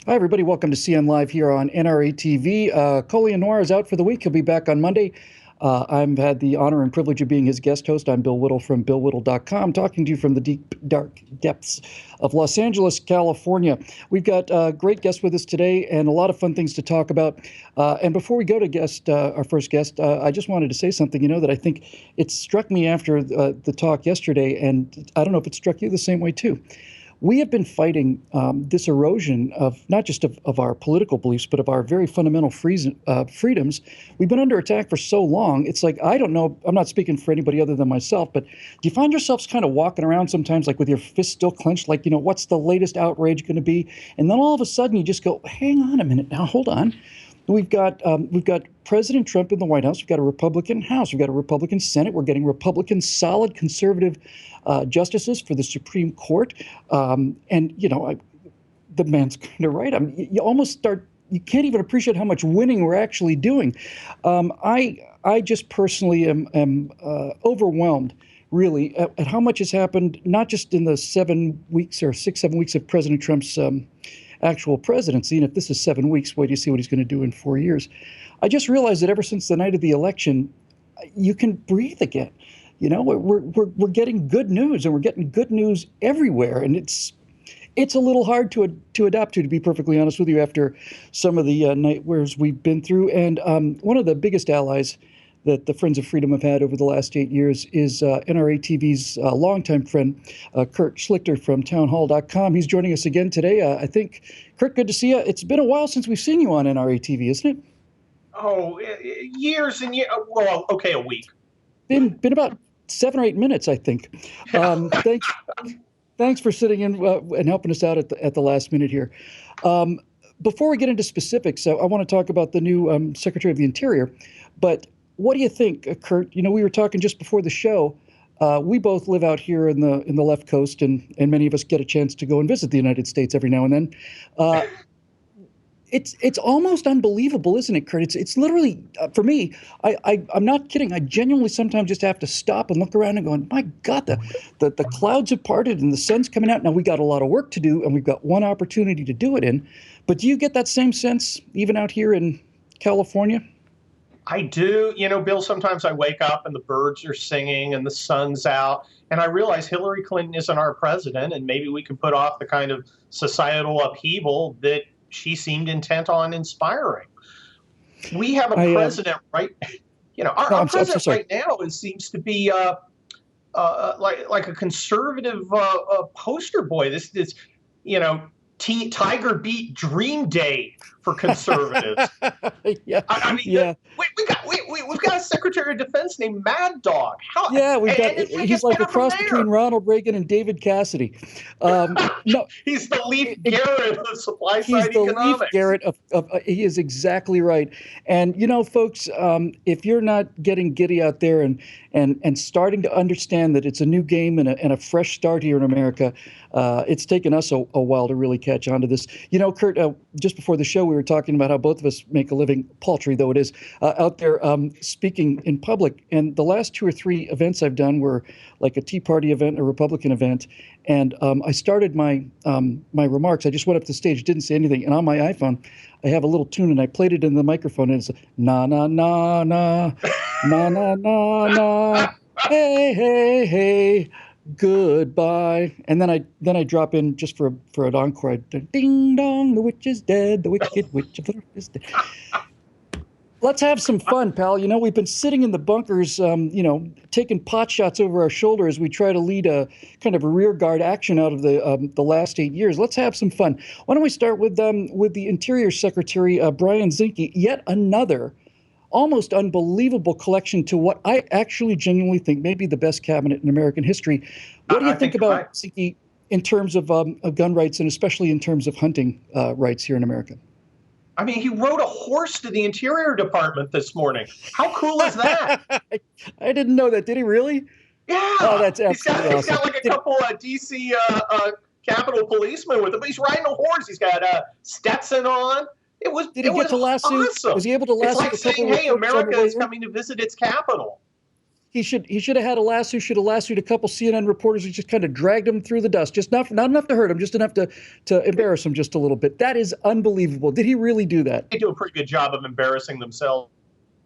Hi, everybody. Welcome to CN Live here on NRATV. Coley Noir is out for the week. He'll be back on Monday. I've had the honor and privilege of being his guest host. I'm Bill Whittle from BillWhittle.com, talking to you from the deep, dark depths of Los Angeles, California. We've got great guests with us today and a lot of fun things to talk about. And before we go to our first guest, I just wanted to say something, that I think it struck me after the talk yesterday, and I don't know if it struck you the same way, too. We have been fighting this erosion of not just of our political beliefs, but of our very fundamental freedoms. We've been under attack for so long. It's like, I don't know, I'm not speaking for anybody other than myself, but do you find yourselves kind of walking around sometimes like with your fist still clenched, like, what's the latest outrage going to be? And then all of a sudden you just go, hang on a minute now, hold on. We've got President Trump in the White House. We've got a Republican House. We've got a Republican Senate. We're getting Republican, solid, conservative justices for the Supreme Court. The man's kind of right. You almost start. You can't even appreciate how much winning we're actually doing. I just personally am overwhelmed, really, at how much has happened, not just in the 7 weeks or 7 weeks of President Trump's actual presidency. And if this is 7 weeks, wait till you see what he's going to do in 4 years. I just realized that ever since the night of the election, you can breathe again. We're getting good news, and we're getting good news everywhere, and it's a little hard to adapt to be perfectly honest with you, after some of the nightmares we've been through. And one of the biggest allies that the Friends of Freedom have had over the last 8 years is NRATV's longtime friend, Kurt Schlichter from Townhall.com. He's joining us again today. I think, Kurt, good to see you. It's been a while since we've seen you on NRATV, isn't it? Oh, years and years. Well, okay, a week. Been about 7 or 8 minutes, I think. Thanks for sitting in and helping us out at the last minute here. Before we get into specifics, I want to talk about the new Secretary of the Interior. But what do you think, Kurt? We were talking just before the show. We both live out here in the left coast, and many of us get a chance to go and visit the United States every now and then. It's almost unbelievable, isn't it, Kurt? It's literally, for me, I'm not kidding. I genuinely sometimes just have to stop and look around and go, my God, the clouds have parted and the sun's coming out. Now, we got a lot of work to do, and we've got one opportunity to do it in. But do you get that same sense even out here in California? I do. Bill, sometimes I wake up and the birds are singing and the sun's out, and I realize Hillary Clinton isn't our president, and maybe we can put off the kind of societal upheaval that she seemed intent on inspiring. We have a president, right? Our president right now seems to be like a conservative poster boy. This Tiger Beat Dream Day for conservatives. Yeah. We've got a Secretary of Defense named Mad Dog. He's like a cross between Ronald Reagan and David Cassidy. No, he's the Leif Garrett of supply side economics. Leif Garrett he is exactly right. And folks, if you're not getting giddy out there and starting to understand that it's a new game and a fresh start here in America, it's taken us a while to really catch on to this. Kurt, just before the show, we were talking about how both of us make a living, paltry though it is, out there speaking in public. And the last 2 or 3 events I've done were like a Tea Party event, a Republican event. And I started my remarks. I just went up to the stage, didn't say anything. And on my iPhone, I have a little tune, and I played it in the microphone. And it's na na na na na na na na, hey hey hey, goodbye. And then I drop in just for an encore. Ding dong, the witch is dead. The wicked witch of the north is dead. Let's have some fun, pal. We've been sitting in the bunkers, taking pot shots over our shoulder as we try to lead a kind of a rearguard action out of the last 8 years. Let's have some fun. Why don't we start with the Interior Secretary, Brian Zinke, yet another almost unbelievable collection to what I actually genuinely think may be the best cabinet in American history. What do you think about Zinke in terms of gun rights, and especially in terms of hunting rights here in America? I mean, he rode a horse to the Interior Department this morning. How cool is that? I didn't know that. Did he really? Yeah. Oh, that's absolutely awesome. He's got like a couple of D.C. Capitol policemen with him, but he's riding a horse. He's got Stetson on. Did he get to lasso? Awesome. Was he able to lasso? It's like saying, "Hey, America is coming to visit its capital." he should have had a lasso. Should have lassoed a couple CNN reporters who just kind of dragged him through the dust. Just not enough to hurt him, just enough to embarrass him just a little bit. That is unbelievable. Did he really do that? They do a pretty good job of embarrassing themselves.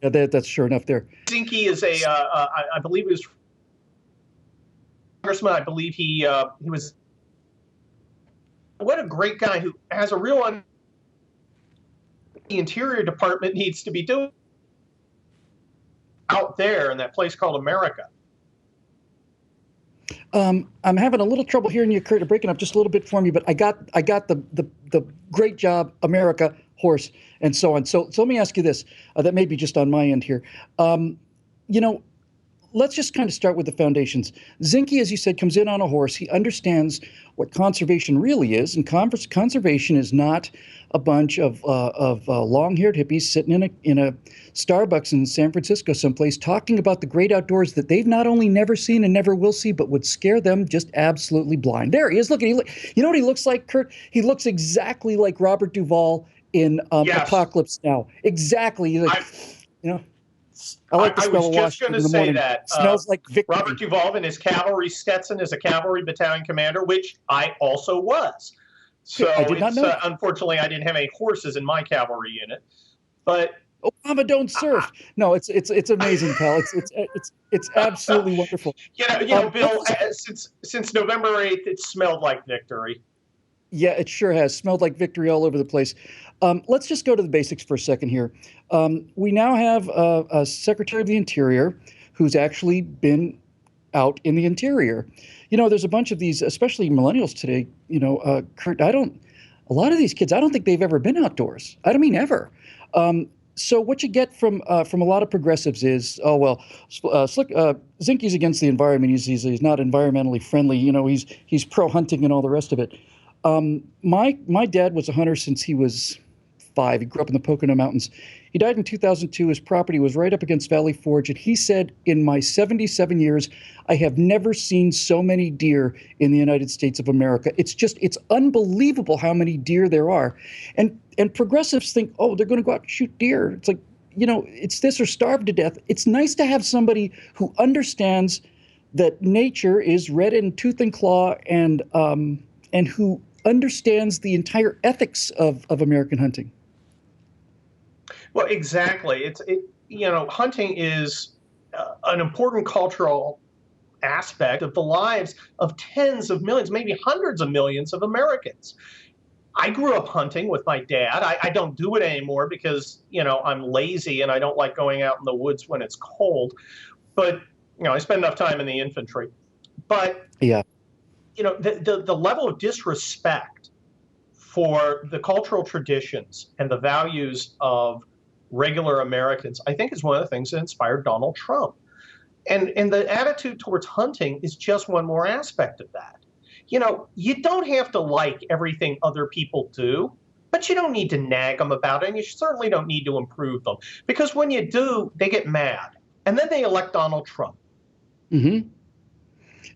Yeah, that's sure enough there. Zinke is I believe he was congressman. I believe he was. What a great guy who has a real the Interior Department needs to be doing out there in that place called America. I'm having a little trouble hearing you, Kurt. You're breaking up just a little bit for me, but I got the great job, America, horse, and so on. So let me ask you this. That may be just on my end here. Let's just kind of start with the foundations. Zinke, as you said, comes in on a horse. He understands what conservation really is, and conservation is not a bunch of long-haired hippies sitting in a Starbucks in San Francisco someplace talking about the great outdoors that they've not only never seen and never will see, but would scare them just absolutely blind. There he is. Look, you know what he looks like, Kurt? He looks exactly like Robert Duvall in Yes. Apocalypse Now. Exactly. I like the smell of Washington in the morning. That smells like victory. Robert Duvall in his cavalry Stetson is a cavalry battalion commander, which I also was. So I did not know. Unfortunately, I didn't have any horses in my cavalry unit, but Obama don't surf. No, it's amazing, pal. It's absolutely wonderful. Bill. Since November 8th, it smelled like victory. Yeah, it sure has. Smelled like victory all over the place. Let's just go to the basics for a second here. We now have a Secretary of the Interior who's actually been out in the interior. There's a bunch of these, especially millennials today, Kurt, a lot of these kids, I don't think they've ever been outdoors. I don't mean ever. So what you get from a lot of progressives is, Zinke's against the environment. He's not environmentally friendly. He's pro hunting and all the rest of it. My dad was a hunter since he was 5. He grew up in the Pocono Mountains. He died in 2002. His property was right up against Valley Forge, and he said, in my 77 years, I have never seen so many deer in the United States of America. It's unbelievable how many deer there are. And progressives think, oh, they're going to go out and shoot deer. It's like, it's this or starve to death. It's nice to have somebody who understands that nature is red in tooth and claw and who understands the entire ethics of American hunting. Well, exactly. Hunting is an important cultural aspect of the lives of tens of millions, maybe hundreds of millions of Americans. I grew up hunting with my dad. I don't do it anymore because, I'm lazy and I don't like going out in the woods when it's cold. But, I spend enough time in the infantry. But, yeah, the level of disrespect for the cultural traditions and the values of regular Americans, I think, is one of the things that inspired Donald Trump. And the attitude towards hunting is just one more aspect of that. You don't have to like everything other people do, but you don't need to nag them about it, and you certainly don't need to improve them. Because when you do, they get mad. And then they elect Donald Trump. Mm-hmm.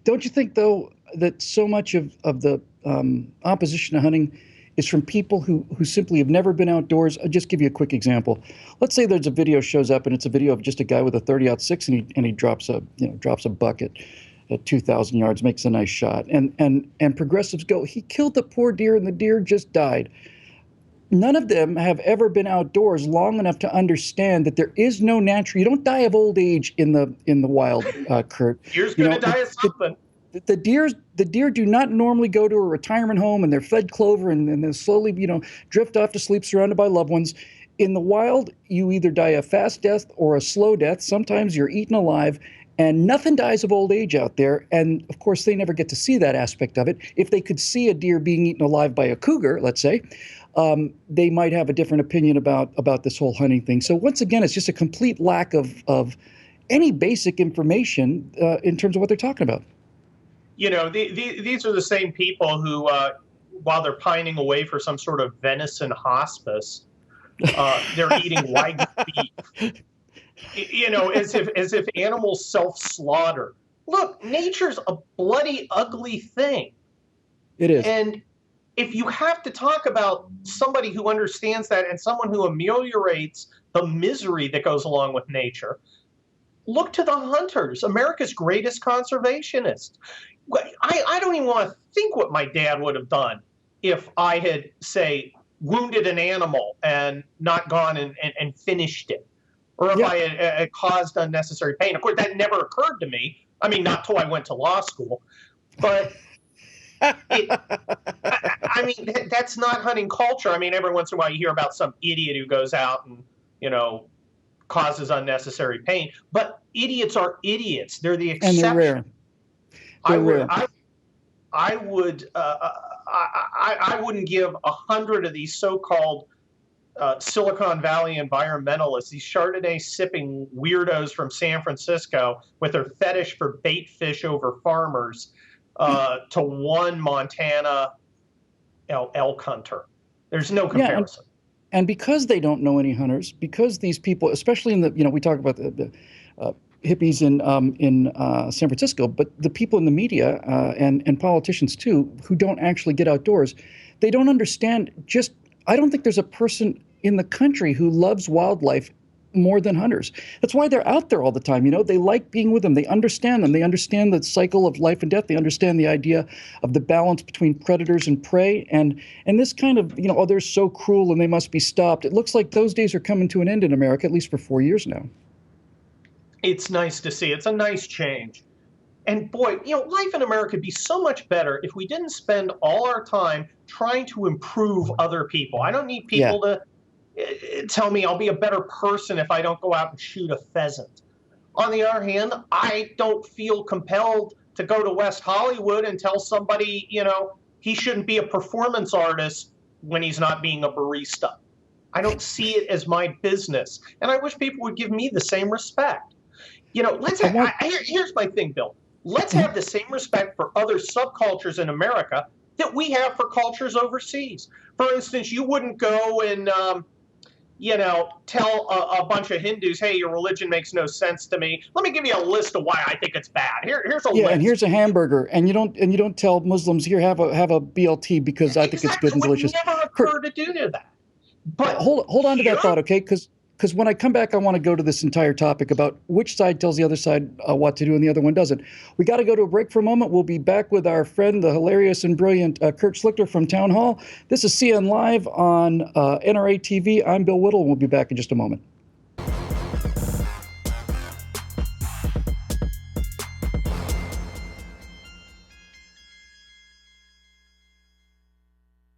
Don't you think, though, that so much of the opposition to hunting is from people who simply have never been outdoors? I'll just give you a quick example. Let's say there's a video shows up and it's a video of just a guy with a 30-06 and he drops a bucket at 2,000 yards, makes a nice shot, and progressives go, he killed the poor deer and the deer just died. None of them have ever been outdoors long enough to understand that there is no natural. You don't die of old age in the wild, Kurt. Deer's going to die of something. The deer do not normally go to a retirement home and they're fed clover and then slowly, drift off to sleep surrounded by loved ones. In the wild, you either die a fast death or a slow death. Sometimes you're eaten alive, and nothing dies of old age out there. And of course, they never get to see that aspect of it. If they could see a deer being eaten alive by a cougar, let's say, they might have a different opinion about this whole hunting thing. So once again, it's just a complete lack of any basic information in terms of what they're talking about. These are the same people who, while they're pining away for some sort of venison hospice, they're eating Wagyu beef. As if animals self-slaughter. Look, nature's a bloody, ugly thing. It is. And if you have to talk about somebody who understands that and someone who ameliorates the misery that goes along with nature, look to the hunters, America's greatest conservationist. I don't even want to think what my dad would have done if I had, say, wounded an animal and not gone and finished it, or if I had caused unnecessary pain. Of course, that never occurred to me. I mean, not till I went to law school. But I mean, that's not hunting culture. I mean, every once in a while you hear about some idiot who goes out and, causes unnecessary pain. But idiots are idiots. They're the exception. And they're rare. They're rare. I wouldn't give 100 of these so-called Silicon Valley environmentalists, these Chardonnay sipping weirdos from San Francisco with their fetish for bait fish over farmers, to one Montana elk hunter. There's no comparison. Yeah, and because they don't know any hunters, because these people, especially in the, we talk about the hippies in San Francisco, but the people in the media and politicians too, who don't actually get outdoors, they don't understand. I don't think there's a person in the country who loves wildlife more than hunters. That's why they're out there all the time. They like being with them. They understand them. They understand the cycle of life and death. They understand the idea of the balance between predators and prey. And this kind of, oh, they're so cruel and they must be stopped. It looks like those days are coming to an end in America, at least for 4 years now. It's nice to see. It's a nice change. And boy, life in America would be so much better if we didn't spend all our time trying to improve other people. I don't need people to tell me I'll be a better person if I don't go out and shoot a pheasant. On the other hand, I don't feel compelled to go to West Hollywood and tell somebody, he shouldn't be a performance artist when he's not being a barista. I don't see it as my business. And I wish people would give me the same respect. Here's my thing, Bill. Let's have the same respect for other subcultures in America that we have for cultures overseas. For instance, you wouldn't go and, tell a bunch of Hindus, hey, your religion makes no sense to me. Let me give you a list of why I think it's bad. Here's a list. Yeah, and here's a hamburger. And you don't tell Muslims, here, have a BLT because I think it's good and delicious. It would never occur to do that. But hold on to that thought, okay? Because when I come back, I want to go to this entire topic about which side tells the other side what to do and the other one doesn't. We got to go to a break for a moment. We'll be back with our friend, the hilarious and brilliant Kurt Schlichter from Townhall. This is CN Live on NRATV. I'm Bill Whittle, and we'll be back in just a moment.